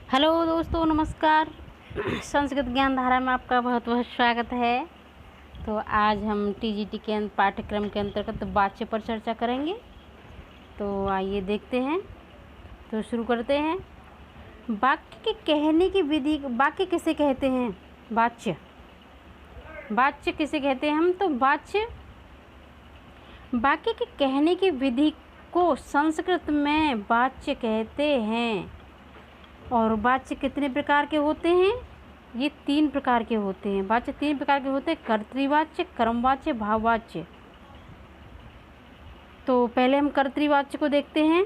Hello दोस्तों, नमस्कार। संस्कृत ज्ञान धारा में आपका बहुत बहुत स्वागत है। तो आज हम टीजीटी के पाठ्यक्रम के अंतर्गत वाच्य पर चर्चा करेंगे। तो आइए देखते हैं। तो शुरू करते हैं। वाक्य के कहने की विधि। वाक्य किसे कहते हैं? वाच्य। वाच्य किसे कहते हैं हम? तो वाक्य के कहने की विधि को संस्कृत में वाच्य कहते हैं। और वाच्य कितने प्रकार के होते हैं? ये 3 प्रकार के होते हैं। वाच्य 3 प्रकार के होते हैं: कर्तृवाच्य, कर्मवाच्य, भाववाच्य। तो पहले हम कर्तृवाच्य को देखते हैं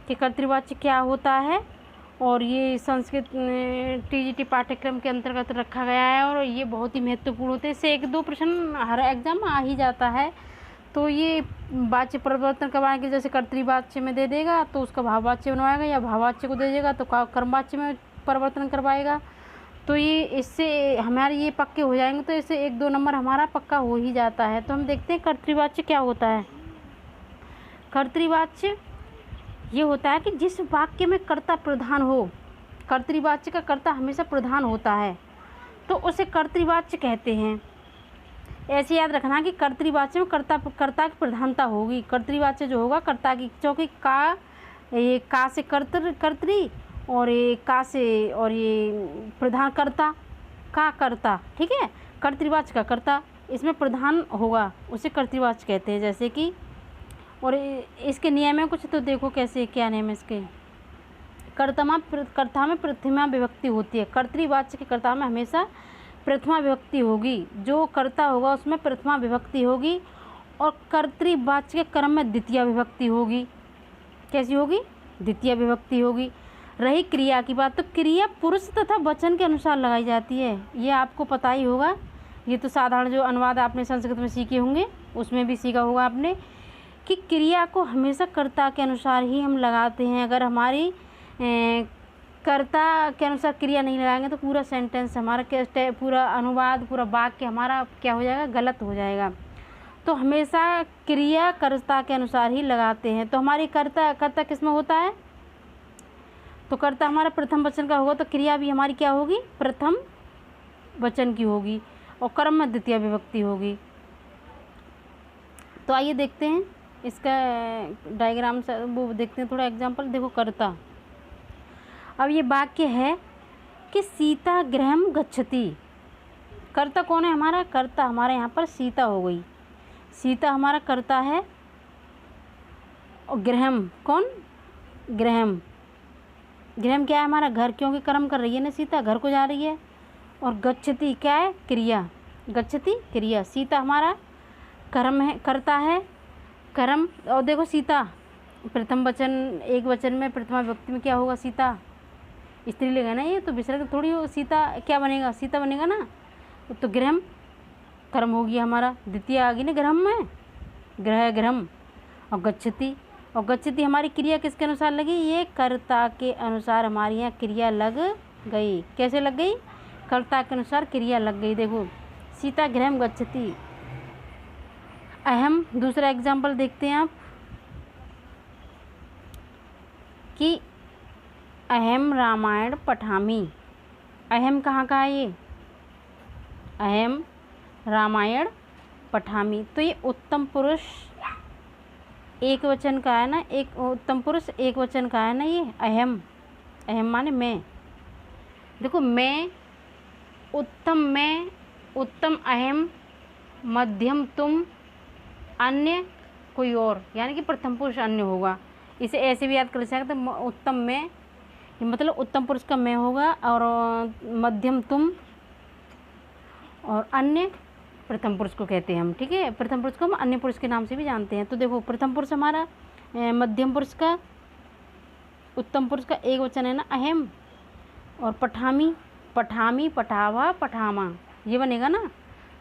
कि कर्तृवाच्य क्या होता है। और ये संस्कृत टीजीटी पाठ्यक्रम के अंतर्गत रखा गया है और ये बहुत ही महत्वपूर्ण होते हैं। इससे 1-2 प्रश्न हर एग्जाम में आ ही जाता है। तो ये वाच्य परिवर्तन करवाने के, जैसे कर्तृवाच्य में दे देगा तो उसका भाववाच्य बनवाएगा, या भाववाच्य को दे देगा तो कर्मवाच्य में परिवर्तन करवाएगा। तो ये इससे हमारे ये पक्के हो जाएंगे। तो इससे 1-2 नंबर हमारा पक्का हो ही जाता है। तो हम देखते हैं कर्तृवाच्य क्या होता है। कर्तृवाच्य ये होता है कि जिस वाक्य में कर्ता प्रधान हो, कर्तृवाच्य का कर्ता हमेशा प्रधान होता है, तो उसे कर्तृवाच्य कहते हैं। ऐसे याद रखना कि कर्तृवाच्य में कर्ता की प्रधानता होगी। कर्तृवाच्य जो होगा कर्ता की, क्योंकि ये का से कर्तरी और ये का से और ये प्रधान कर्ता, ठीक है। कर्तृवाच्य का कर्ता इसमें प्रधान होगा, उसे कर्तृवाच्य कहते हैं। जैसे कि और इसके नियम है कुछ, तो देखो कैसे, क्या नियम है इसके। कर्ता में प्रथमा विभक्ति होती है। कर्तृवाच्य के कर्ता में हमेशा प्रथमा विभक्ति होगी। जो कर्ता होगा उसमें प्रथमा विभक्ति होगी। और कर्तृवाच्य के क्रम में द्वितीय विभक्ति होगी। कैसी होगी? द्वितीय विभक्ति होगी। रही क्रिया की बात, तो क्रिया पुरुष तथा वचन के अनुसार लगाई जाती है। ये आपको पता ही होगा। ये तो साधारण जो अनुवाद आपने संस्कृत में सीखे होंगे उसमें भी सीखा होगा आपने कि क्रिया को हमेशा कर्ता के अनुसार ही हम लगाते हैं। अगर हमारी कर्ता के अनुसार क्रिया नहीं लगाएंगे तो पूरा सेंटेंस हमारा, पूरा अनुवाद, पूरा वाक्य हमारा क्या हो जाएगा? गलत हो जाएगा। तो हमेशा क्रिया कर्ता के अनुसार ही लगाते हैं। तो हमारी कर्ता किस में होता है? तो कर्ता हमारा प्रथम वचन का होगा, तो क्रिया भी हमारी क्या होगी? प्रथम वचन की होगी। और कर्म में द्वितीय विभक्ति होगी। तो आइए देखते हैं इसका डायग्राम से, वो देखते हैं थोड़ा एग्जाम्पल। देखो कर्ता, अब ये वाक्य है कि सीता गृहम गच्छति। कर्ता कौन है हमारा? कर्ता हमारे यहाँ पर सीता हो गई। सीता हमारा कर्ता है। और गृहम कौन? गृहम क्या है हमारा? घर, क्योंकि कर्म कर रही है ना सीता, घर को जा रही है। और गच्छति क्या है? क्रिया। गच्छति क्रिया। सीता हमारा कर्म है, कर्ता है, कर्म। और देखो सीता प्रथम वचन, एक वचन में प्रथमा विभक्ति में क्या होगा? सीता स्त्रीलिंग है ना, ये तो विसर्ग थोड़ी हो। सीता क्या बनेगा? सीता बनेगा ना। तो गृहम कर्म हो गया हमारा। द्वितीय आ गई ना गृहम में, गृहम। और गच्छति हमारी क्रिया किसके अनुसार लगी? ये कर्ता के अनुसार हमारी यहाँ क्रिया लग गई। कैसे लग गई? कर्ता के अनुसार क्रिया लग गई। देखो सीता गृहम गच्छति। अहम, दूसरा एग्जाम्पल देखते हैं आप कि अहम रामायण पठामी। अहम कहाँ का है? ये अहम रामायण पठामी। तो ये उत्तम पुरुष एक वचन का है ना, एक उत्तम पुरुष एक वचन का है ना। ये अहम माने मैं। देखो मैं, उत्तम अहम, मध्यम तुम, अन्य कोई और, यानी कि प्रथम पुरुष अन्य होगा। इसे ऐसे भी याद कर सकते हैं। तो उत्तम मैं मतलब उत्तम पुरुष का मैं होगा, और मध्यम तुम, और अन्य प्रथम पुरुष को कहते हैं हम, ठीक है। प्रथम पुरुष को हम अन्य पुरुष के नाम से भी जानते हैं। तो देखो प्रथम पुरुष हमारा, मध्यम पुरुष का, उत्तम पुरुष का एक वचन है ना अहम। और पठामी, पठावा, पठामा, ये बनेगा ना।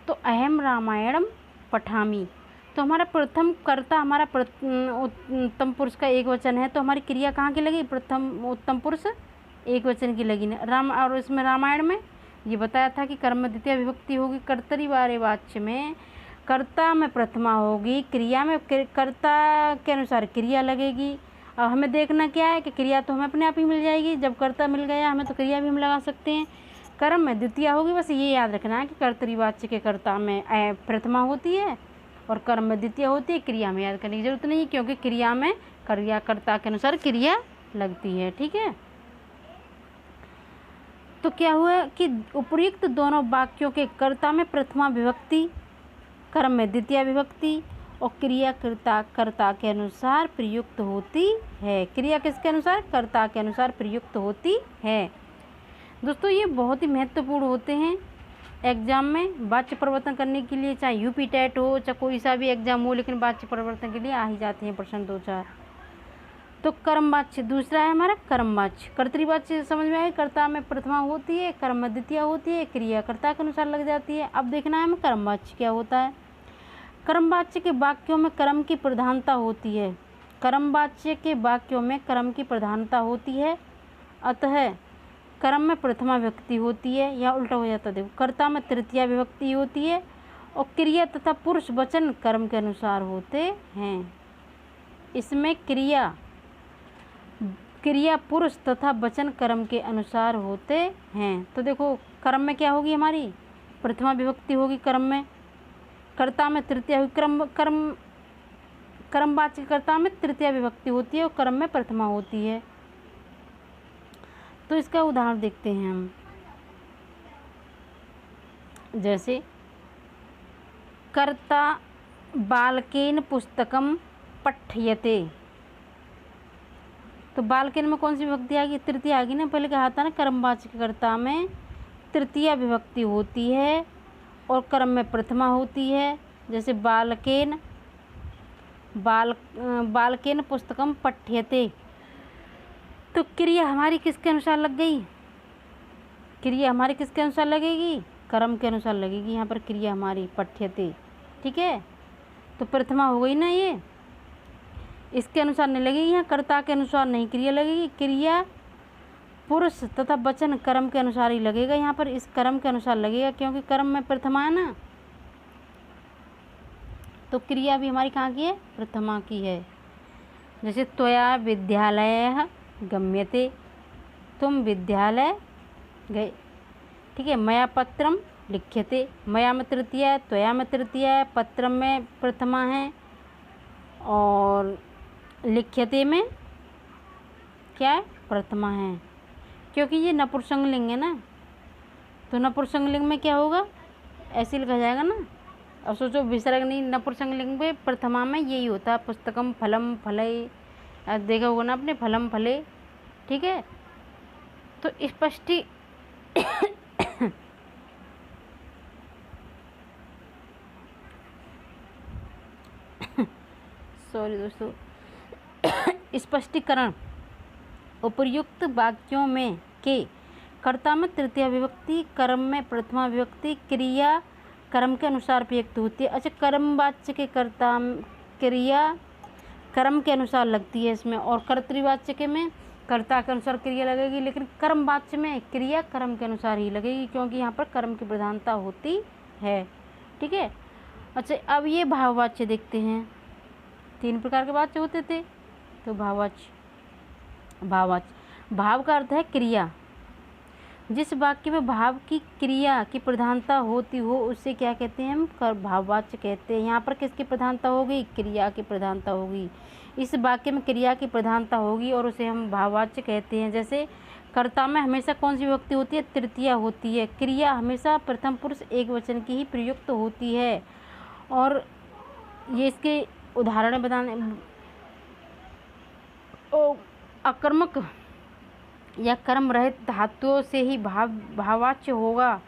तो अहम रामायणम पठामी। तो हमारा प्रथम कर्ता हमारा उत्तम पुरुष का एक वचन है। तो हमारी क्रिया कहाँ की लगी? प्रथम उत्तम पुरुष एक वचन की लगी ना। राम, और इसमें रामायण में ये बताया था कि कर्म में द्वितीय विभक्ति होगी। कर्तरीवाच्य में कर्ता में प्रथमा होगी, क्रिया में कर्ता के अनुसार क्रिया लगेगी, अब हमें देखना क्या है कि क्रिया तो हमें अपने आप ही मिल जाएगी, जब कर्ता मिल गया हमें तो क्रिया भी हम लगा सकते हैं। कर्म में द्वितीय होगी, बस ये याद रखना है कि कर्तरीवाच्य के कर्ता में प्रथमा होती है और कर्म में द्वितीय होती है। क्रिया में याद करने की जरूरत नहीं है, क्योंकि क्रिया में क्रियाकर्ता के अनुसार क्रिया लगती है। ठीक है, तो क्या हुआ कि उपर्युक्त दोनों वाक्यों के कर्ता में प्रथमा विभक्ति, कर्म में द्वितीय विभक्ति और क्रिया कर्ता के अनुसार प्रयुक्त होती है। क्रिया किसके अनुसार? कर्ता के अनुसार प्रयुक्त होती है। दोस्तों ये बहुत ही महत्वपूर्ण होते हैं एग्जाम में वाच्य परिवर्तन करने के लिए, चाहे यूपी टेट हो चाहे कोई सा भी एग्जाम हो, लेकिन वाच्य परिवर्तन के लिए आ ही जाते हैं प्रश्न 2-4। तो कर्मवाच्य दूसरा है हमारा कर्मवाच्य। कर्तृवाच्य समझ में आए, कर्ता में प्रथमा होती है, कर्म में द्वितीय होती है, क्रिया कर्ता के अनुसार लग जाती है। अब देखना है हमें कर्मवाच्य क्या होता है। कर्मवाच्य के वाक्यों में कर्म की प्रधानता होती है। कर्मवाच्य के वाक्यों में कर्म की प्रधानता होती है, अतः कर्म में प्रथमा विभक्ति होती है, या उल्टा हो जाता है। देखो, कर्ता में तृतीया विभक्ति होती है और क्रिया तथा पुरुष वचन कर्म के अनुसार होते हैं। इसमें क्रिया पुरुष तथा वचन कर्म के अनुसार होते हैं। तो देखो कर्म में क्या होगी हमारी? प्रथमा विभक्ति होगी कर्म में। कर्ता में तृतीया होगी, कर्मवाच्य कर्ता में तृतीया विभक्ति होती है और कर्म में प्रथमा होती है। तो इसका उदाहरण देखते हैं हम। जैसे कर्ता बालकेन पुस्तकम पठ्यते, तो बालकेन में कौन सी विभक्ति आएगी? तृतीया आएगी ना। पहले कहा था ना कर्मवाच्य कर्ता में तृतीया विभक्ति होती है और कर्म में प्रथमा होती है। जैसे बालकेन पुस्तकम पठ्यते, तो क्रिया हमारी किसके अनुसार लग गई? क्रिया हमारी किसके अनुसार लगेगी? कर्म के अनुसार लगेगी। यहाँ पर क्रिया हमारी पठ्यते, ठीक है, तो प्रथमा हो गई ना। ये इसके अनुसार नहीं लगेगी, यहाँ कर्ता के अनुसार नहीं क्रिया लगेगी। क्रिया पुरुष तथा वचन कर्म के अनुसार ही लगेगा। यहाँ पर इस कर्म के अनुसार लगेगा, क्योंकि कर्म में प्रथमा है ना, तो क्रिया भी हमारी कहाँ की है? प्रथमा की है। जैसे त्वया विद्यालयः गम्यते, तुम विद्यालय गए, ठीक है। मया पत्रम लिख्यते, मया में तृतीया है, त्वया में तृतीया है, पत्रम में प्रथमा है और लिख्यते में क्या है? प्रथमा है। क्योंकि ये नपुंसकलिंग है ना, तो नपुंसकलिंग में क्या होगा? ऐसे लिखा जाएगा ना। अब सोचो विसर्ग नहीं, नपुंसकलिंग में प्रथमा में यही होता है। पुस्तकम फलम फलय, देखा होगा ना आपने, फलम फले, ठीक है। तो स्पष्टी सॉरी दोस्तों, स्पष्टीकरण उपर्युक्त वाक्यों में के कर्ता में तृतीया विभक्ति, कर्म में प्रथमा विभक्ति, क्रिया कर्म के अनुसार प्रयुक्त होती है। अच्छा, कर्मवाच्य के कर्ता क्रिया कर्म के अनुसार लगती है इसमें, और कर्तृवाच्य के में कर्ता के अनुसार क्रिया लगेगी, लेकिन कर्मवाच्य में क्रिया कर्म के अनुसार ही लगेगी, क्योंकि यहाँ पर कर्म की प्रधानता होती है, ठीक है। अच्छा, अब ये भाववाच्य देखते हैं। 3 प्रकार के वाच्य होते थे। तो भाववाच्य भाव का अर्थ है क्रिया। जिस वाक्य में भाव की क्रिया की प्रधानता होती हो उसे क्या कहते हैं? हम भाववाच्य कहते हैं। यहाँ पर किसकी प्रधानता होगी? क्रिया की प्रधानता होगी। इस वाक्य में क्रिया की प्रधानता होगी और उसे हम भाववाच्य कहते हैं। जैसे कर्ता में हमेशा कौन सी विभक्ति होती है? तृतीया होती है। क्रिया हमेशा प्रथम पुरुष एक वचन की ही प्रयुक्त होती है। और ये इसके उदाहरण बताने, अकर्मक या कर्म रहित धातुओं से ही भाववाच्य होगा।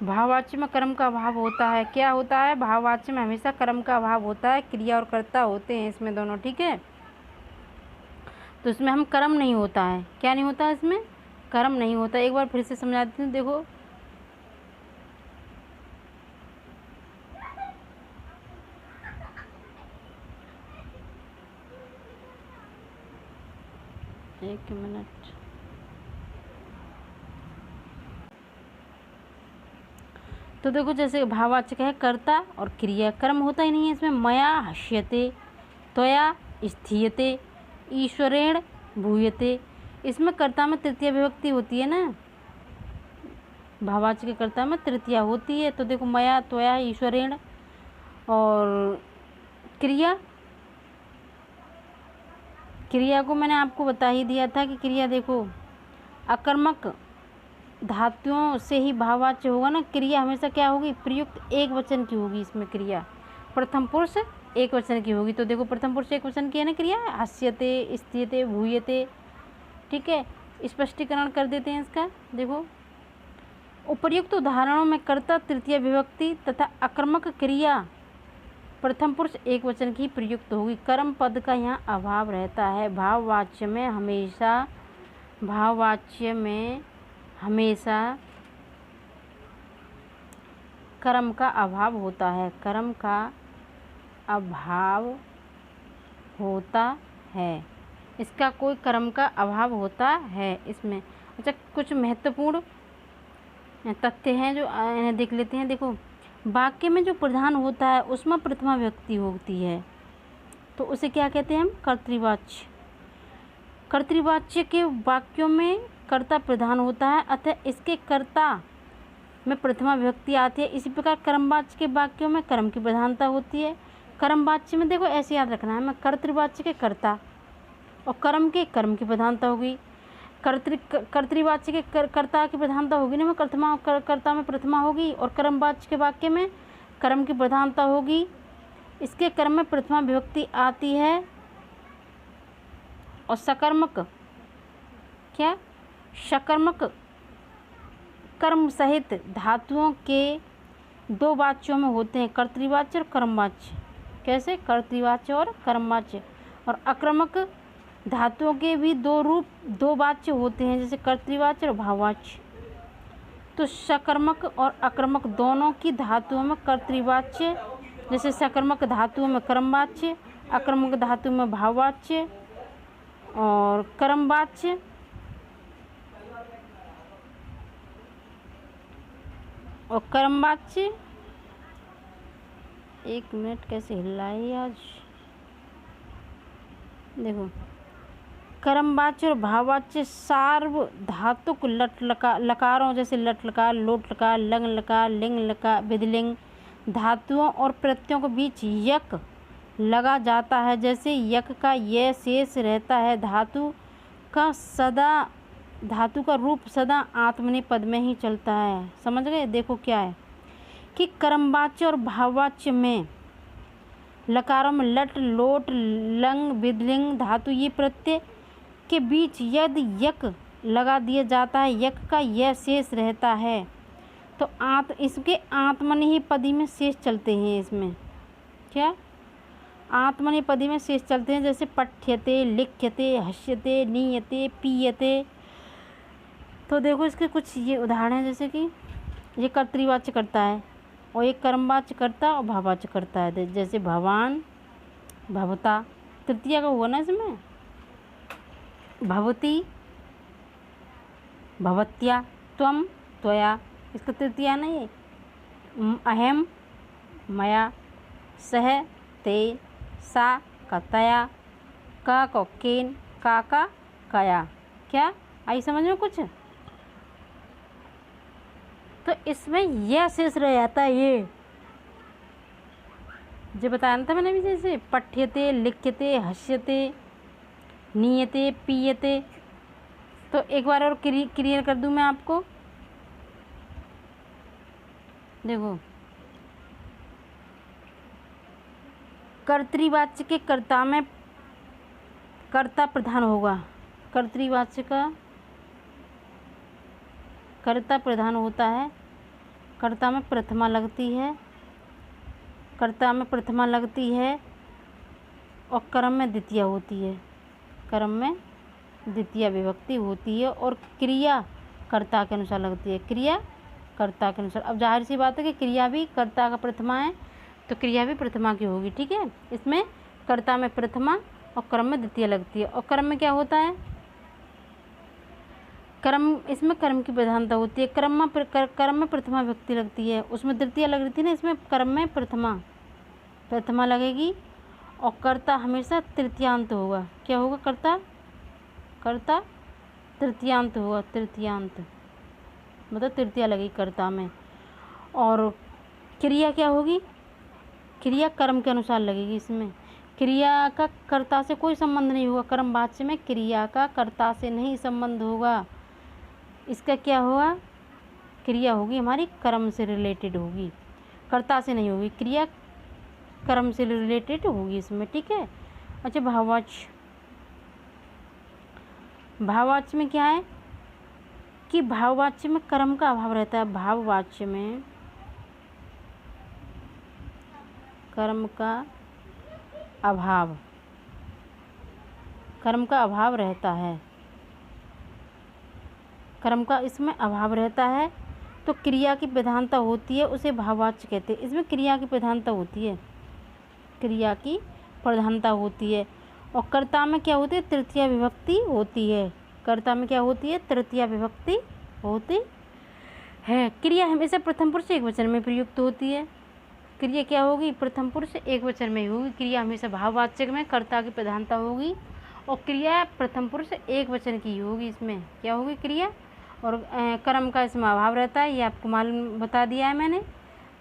भाववाच्य में कर्म का अभाव होता है। क्या होता है? भाववाच्य में हमेशा कर्म का अभाव होता है, क्रिया और कर्ता होते हैं इसमें दोनों, ठीक है। तो इसमें हम कर्म नहीं होता है। क्या नहीं होता है इसमें? कर्म नहीं होता। एक बार फिर से समझा देती हूँ, देखो। एक मिनट। तो देखो, जैसे भाववाचक है कर्ता और क्रिया, कर्म होता ही नहीं है इसमें। मया हश्यते, त्वया स्थीयते, ईश्वरेण भूयते। इसमें कर्ता में तृतीय विभक्ति होती है ना, भाववाचक के कर्ता में तृतीया होती है। तो देखो मया, त्वया, ईश्वरेण। और क्रिया, क्रिया को मैंने आपको बता ही दिया था कि क्रिया देखो अकर्मक धातुओं से ही भाववाच्य होगा ना। क्रिया हमेशा क्या होगी, प्रयुक्त एक वचन की होगी। इसमें क्रिया प्रथम पुरुष एक वचन की होगी। तो देखो प्रथम पुरुष एक वचन की है ना क्रिया, हास्यते, स्थियते, भूयते। ठीक है, स्पष्टीकरण कर देते हैं इसका। देखो उपर्युक्त उदाहरणों में कर्ता तृतीय विभक्ति तथा अकर्मक क्रिया प्रथम पुरुष एक वचन की प्रयुक्त होगी। कर्म पद का यहाँ अभाव रहता है। भाववाच्य में हमेशा कर्म का अभाव होता है। कर्म का अभाव होता है, इसका कोई कर्म का अभाव होता है इसमें। अच्छा, कुछ महत्वपूर्ण तथ्य हैं जो इन्हें देख लेते हैं। देखो वाक्य में जो प्रधान होता है उसमें प्रथमा विभक्ति होती है, तो उसे क्या कहते हैं हम, कर्तृवाच्य। कर्तृवाच्य के वाक्यों में कर्ता प्रधान होता है, अतः इसके कर्ता में प्रथमा विभक्ति आती है। इसी प्रकार कर्मवाच्य के वाक्यों में कर्म की प्रधानता होती है। कर्मवाच्य में देखो ऐसे याद रखना है, मैं कर्तृवाच्य के कर्ता और कर्म के कर्म की प्रधानता होगी। कर्तृवाच्य के कर्ता की प्रधानता होगी ना, मैं कर्ता में प्रथमा होगी। और कर्मवाच्य के वाक्य में कर्म की प्रधानता होगी, इसके कर्म में प्रथमा विभक्ति आती है। और सकर्मक क्या, सकर्मक कर्म सहित धातुओं के दो वाच्यों में होते हैं, कर्तृवाच्य और कर्मवाच्य। कैसे, कर्तृवाच्य और कर्मवाच्य। और अक्रमक धातुओं के भी दो वाच्य होते हैं, जैसे कर्तृवाच्य और भाववाच्य। तो सकर्मक और अक्रमक दोनों की धातुओं में कर्तृवाच्य, जैसे सकर्मक धातुओं में कर्मवाच्य, अक्रमक धातु में भाववाच्य और कर्मवाच्य। और कर्मवाच्य, एक मिनट कैसे हिल रहा है आज, देखो कर्मवाच्य और भाववाच्य सार्वधातुक लकारों जैसे लट लकार, लोट लकार, लंग लकार, लिंग लकार, विधिलिंग धातुओं और प्रत्ययों के बीच यक लगा जाता है। जैसे यक का ये शेष रहता है, धातु का रूप सदा आत्मनेपद में ही चलता है। समझ गए। देखो क्या है कि कर्मवाच्य और भाववाच्य में लकारों में लट, लोट, लंग, विधिलिंग धातु ये प्रत्यय के बीच यदि यक लगा दिया जाता है, यक का यह शेष रहता है, तो इसके आत्मनेपदी में शेष चलते हैं। इसमें क्या, आत्मनेपदी में शेष चलते हैं। जैसे पठ्यते, लिख्यते, हस्यते, नीयते, पीयते। तो देखो इसके कुछ ये उदाहरण हैं, जैसे कि ये कर्तृवाच्य करता है और एक कर्मवाच्य करता और भाववाच्य करता है। जैसे भवान, भवता, तृतीया का हुआ ना इसमें, भवती, भवत्या, त्वम, त्वया, इसका तृतीया नहीं है। अहम, मया, सह, ते, सा का तया, का को केन, का कया। क्या आई समझ में कुछ। तो इसमें यह शेष रह जाता है, ये जो बताया था मैंने अभी, जैसे पठ्यते, लिख्यते, हस्यते, नीयते, पीयते। तो एक बार और क्लियर कर दूं मैं आपको। देखो कर्तृवाच्य के कर्ता में कर्ता प्रधान होगा, कर्तृवाच्य का कर्ता प्रधान होता है, कर्ता में प्रथमा लगती है, कर्ता में प्रथमा लगती है और कर्म में द्वितीया होती है, कर्म में द्वितीय विभक्ति होती है। और क्रिया कर्ता के अनुसार लगती है, क्रिया कर्ता के अनुसार। अब जाहिर सी बात है कि क्रिया भी कर्ता का प्रथमा है, तो क्रिया भी प्रथमा की होगी। ठीक है, इसमें कर्ता में प्रथमा और कर्म में द्वितीय लगती है। और कर्म में क्या होता है, कर्म, इसमें कर्म की प्रधानता होती है। कर्म में प्रथमा विभक्ति लगती है, उसमें द्वितीय लग रही थी ना, इसमें कर्म में प्रथमा लगेगी और कर्ता हमेशा तृतीयांत होगा। क्या होगा? कर्ता कर्ता तृतीयांत होगा, तृतीयांत मतलब तृतीया लगेगी कर्ता में। और क्रिया क्या होगी? क्रिया कर्म के अनुसार लगेगी। इसमें क्रिया का कर्ता से कोई संबंध नहीं होगा। कर्म वाच्य में क्रिया का कर्ता से नहीं संबंध होगा। इसका क्या होगा? क्रिया होगी हमारी कर्म से रिलेटेड होगी, कर्ता से नहीं होगी। क्रिया कर्म से रिलेटेड होगी इसमें, ठीक है। अच्छा, भाववाच्य। भाववाच्य में क्या है कि भाववाच्य में कर्म का अभाव रहता है। भाववाच्य में कर्म का अभाव, कर्म का अभाव रहता है। कर्म का इसमें अभाव रहता है तो क्रिया की प्रधानता होती है, उसे भाववाच्य कहते हैं। इसमें क्रिया की प्रधानता होती है, क्रिया की प्रधानता होती है। और कर्ता में क्या होती है? तृतीया विभक्ति होती है। कर्ता में क्या होती है? तृतीया विभक्ति होती है। क्रिया हमेशा प्रथम पुरुष एकवचन में प्रयुक्त होती है। क्रिया क्या होगी? प्रथम पुरुष एकवचन में होगी। क्रिया हमेशा भाववाचक में कर्ता की प्रधानता होगी और क्रिया प्रथम पुरुष एकवचन की होगी। इसमें क्या होगी? क्रिया। और कर्म का इसमें अभाव रहता है, ये आपको मालूम बता दिया है मैंने।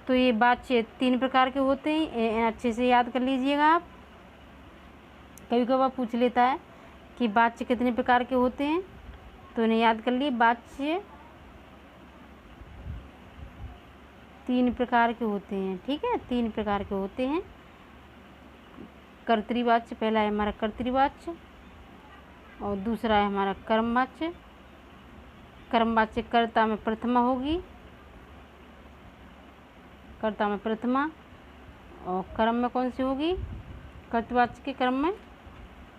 तो ये वाच्य 3 प्रकार के होते हैं, अच्छे से याद कर लीजिएगा आप। कभी कभी पूछ लेता है कि वाच्य कितने प्रकार के होते हैं, तो इन्हें याद कर लिए। वाच्य 3 प्रकार के होते हैं, ठीक है, 3 प्रकार के होते हैं। कर्तृवाच्य, पहला है हमारा कर्तृवाच्य और दूसरा है हमारा कर्मवाच्य। कर्मवाच्य कर्ता में प्रथमा होगी, कर्ता में प्रथमा, और कर्म में कौन सी होगी? कर्तृवाच्य के कर्म में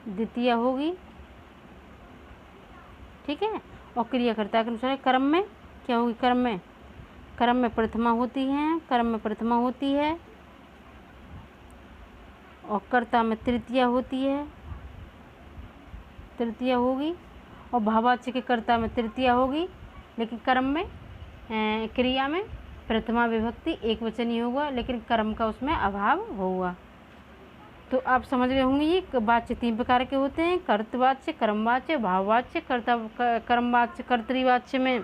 द्वितीय होगी, ठीक है। और क्रियाकर्ता के अनुसार कर्म में क्या होगी? कर्म में प्रथमा होती है, कर्म में प्रथमा होती है। और कर्ता में तृतीया होती है, तृतीया होगी। और भाववाच्य के कर्ता में तृतीया होगी, लेकिन कर्म में क्रिया में प्रथमा विभक्ति एकवचन ही होगा, लेकिन कर्म का उसमें अभाव होगा। तो आप समझ गए होंगे ये वाच्य 3 प्रकार के होते हैं, कर्तवाच्य, कर्मवाच्य, भाववाच्य। कर्मवाच्य कर्तृवाच्य में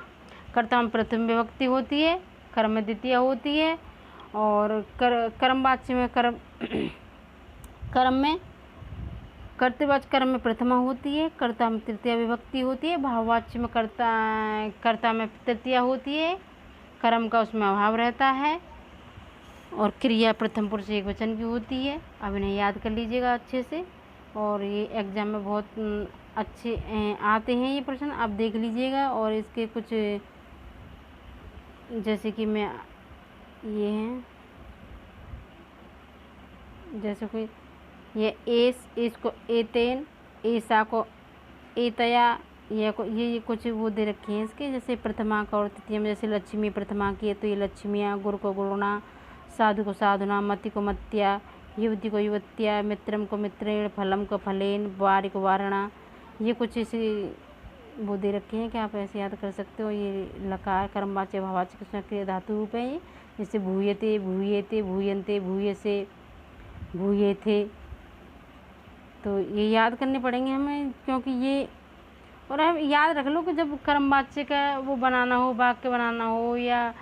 कर्ता में प्रथम विभक्ति होती है, कर्म में द्वितीय होती है। और कर्मवाच्य में कर्म में कर्तृवाच्य कर्म में प्रथमा होती है, कर्ता में तृतीया विभक्ति होती है। भाववाच्य में कर्ता में तृतीया होती है, कर्म का उसमें अभाव रहता है। और क्रिया प्रथम पुरुष एकवचन की होती है। अब इन्हें याद कर लीजिएगा अच्छे से, और ये एग्जाम में बहुत अच्छे आते हैं ये प्रश्न, आप देख लीजिएगा। और इसके कुछ जैसे कि मैं ये हैं, जैसे कोई ये इसको एतेन, ऐसा को एतया, ये कुछ वो दे रखे हैं इसके, जैसे प्रथमा का और तृतीया में, जैसे लक्ष्मी प्रथमा की है तो ये लक्ष्मियाँ, गुरु को गुरुणा, साधु को साधुना, मति को मत्या, युवती को युवत्या, मित्रम को मित्रेण, फलम को फलेन, वारि को वारणा। ये कुछ इसी वो दे रखे हैं कि आप ऐसे याद कर सकते हो। ये लकार कर्मवाच्य भाववाच्य कृष्ण क्रिया धातु रूप है ये, जैसे भूयते, भूयेते, भूयन्ते, भूयसे, भूयेथे। तो ये याद करने पड़ेंगे हमें, क्योंकि ये, और हम याद रख लो कि जब कर्मवाच्य का वो बनाना हो, वाक्य बनाना हो, या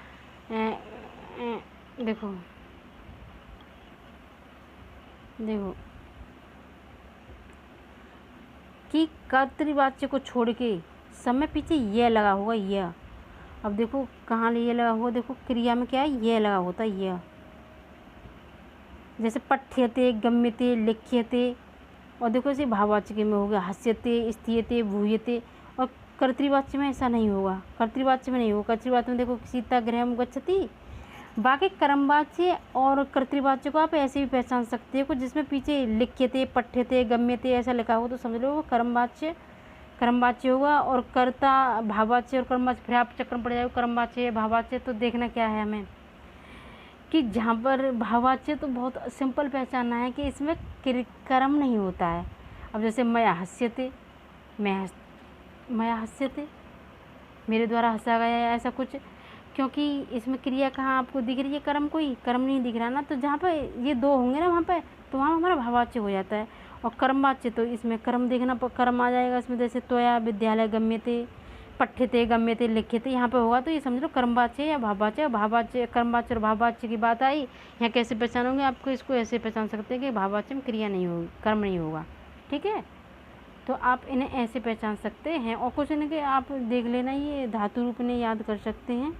देखो कि कर्तृवाच्य को छोड़ के समय पीछे ये लगा होगा, यह। अब देखो कहाँ ये लगा हुआ, देखो क्रिया में क्या है, ये लगा होता है यह, जैसे पठ्यते, गम्यते, लिख्यते। और देखो इसे भाववाच्य में हो गया हस्यते, स्थीयते, भूयते। और कर्तृवाच्य में ऐसा नहीं होगा, कर्तृवाच्य में नहीं होगा। कर्तृवाच्य में देखो सीता गृहम गच्छति। बाकी कर्मवाच्य और कर्तृवाच्य को आप ऐसे भी पहचान सकते हो, जिसमें पीछे लिख्यते, पठ्यते, गम्यते ऐसा लिखा हो तो समझ लो वो कर्मवाच्य होगा। और कर्ता भाववाच्य और कर्मवाच्य फिर आप चक्कर पड़ जाएगा, कर्मवाच्य भाववाच्य। तो देखना क्या है हमें कि जहाँ पर भाववाच्य तो बहुत सिंपल पहचानना है कि इसमें कर्म नहीं होता है। अब जैसे मया हस्यते, मया हस्यते, मेरे द्वारा हंसा गया, ऐसा कुछ, क्योंकि इसमें क्रिया कहाँ आपको दिख रही है, कर्म, कोई कर्म नहीं दिख रहा ना। तो जहाँ पे ये 2 होंगे ना, वहाँ पे तो वहाँ हमारा भाववाच्य हो जाता है। और कर्मवाच्य तो इसमें कर्म देखना, कर्म आ जाएगा इसमें, जैसे त्वया विद्यालय गम्यते, पठ्यते, गम्यते, लिख्यते, यहाँ पे होगा तो ये समझ लो कर्मवाच्य या भाववाच्य। भाववाच्य, कर्मवाच्य और भाववाच्य की बात आई। यहाँ कैसे पहचानोगे, आपको इसको ऐसे पहचान सकते हैं कि भाववाच्य में क्रिया नहीं होगी, कर्म नहीं होगा। ठीक है, तो आप इन्हें ऐसे पहचान सकते हैं। और कुछ इनके आप देख लेना, ये धातु रूप ने याद कर सकते हैं,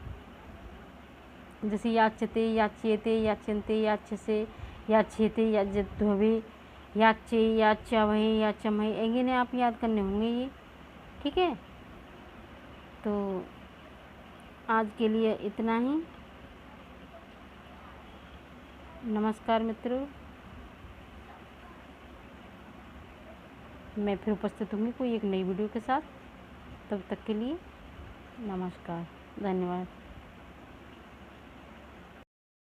जैसे याच्यते, याच्येते, याच्यन्ते, याच्यसे, याच्येते, याच्यध्वे, याच्ये, याच्यावहे, याचमहे, इन्हें आप याद करने होंगे ये। ठीक है, तो आज के लिए इतना ही। नमस्कार मित्रों, मैं फिर उपस्थित होंगी कोई एक नई वीडियो के साथ। तब तक के लिए नमस्कार, धन्यवाद।